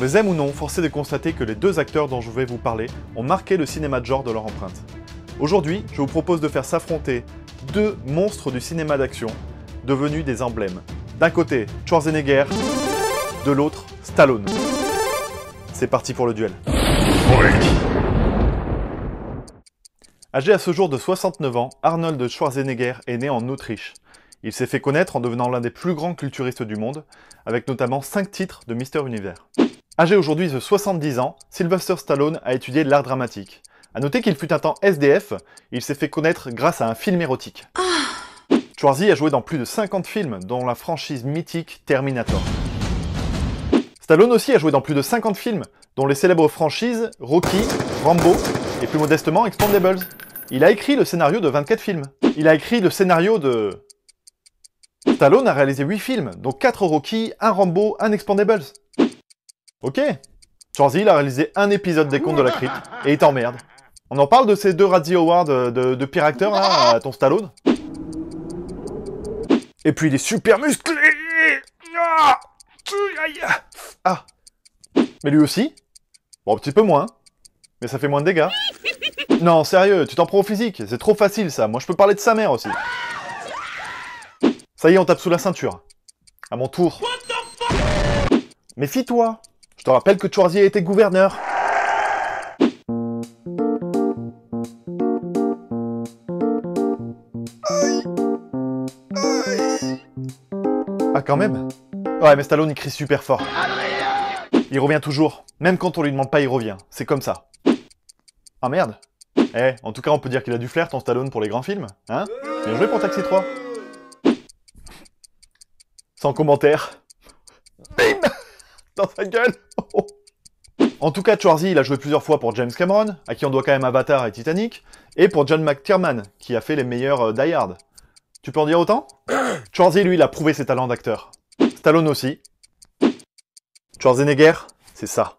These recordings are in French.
les aime ou non, force est de constater que les deux acteurs dont je vais vous parler ont marqué le cinéma de genre de leur empreinte. Aujourd'hui, je vous propose de faire s'affronter deux monstres du cinéma d'action, devenus des emblèmes. D'un côté, Schwarzenegger, de l'autre, Stallone. C'est parti pour le duel. Âgé à ce jour de 69 ans, Arnold Schwarzenegger est né en Autriche. Il s'est fait connaître en devenant l'un des plus grands culturistes du monde, avec notamment 5 titres de Mister Univers. Âgé aujourd'hui de 70 ans, Sylvester Stallone a étudié l'art dramatique. A noter qu'il fut un temps SDF, il s'est fait connaître grâce à un film érotique. Schwarzy a joué dans plus de 50 films, dont la franchise mythique Terminator. Stallone aussi a joué dans plus de 50 films, dont les célèbres franchises Rocky, Rambo et plus modestement Expendables. Il a écrit le scénario de 24 films. Il a écrit le scénario de... Stallone a réalisé 8 films, dont 4 Rocky, 1 Rambo, 1 Expendables. Ok. Schwarzy il a réalisé un épisode des Contes de la Crypte, et il t'emmerde. On en parle de ces 2 Razzie Awards de pire acteur, là, à ton Stallone? Et puis il est super musclé. Ah. Mais lui aussi? Bon, un petit peu moins. Mais ça fait moins de dégâts. Non, sérieux, tu t'en prends au physique. C'est trop facile, ça. Moi, je peux parler de sa mère aussi. Ça y est, on tape sous la ceinture. À mon tour. Méfie-toi. Je te rappelle que Schwarzy a été gouverneur. Ah, quand même. Ouais, mais Stallone, il crie super fort. Il revient toujours. Même quand on lui demande pas, il revient. C'est comme ça. Ah merde. Eh, en tout cas, on peut dire qu'il a du flair, ton Stallone, pour les grands films. Hein? Bien joué pour Taxi 3. Sans commentaire. Bim! Dans sa gueule. Oh. En tout cas, Schwarzy, il a joué plusieurs fois pour James Cameron, à qui on doit quand même Avatar et Titanic, et pour John McTiernan, qui a fait les meilleurs Die Hard. Tu peux en dire autant? Schwarzy, lui, il a prouvé ses talents d'acteur. Stallone aussi. Schwarzenegger, c'est ça.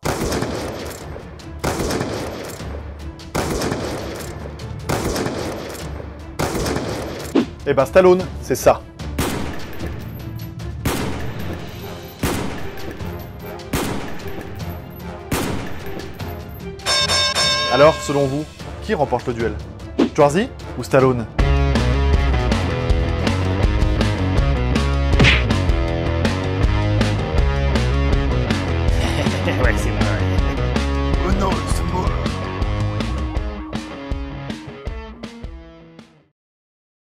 Et ben Stallone, c'est ça. Alors, selon vous, qui remporte le duel? Schwarzy ou Stallone? Ouais, c'est bon.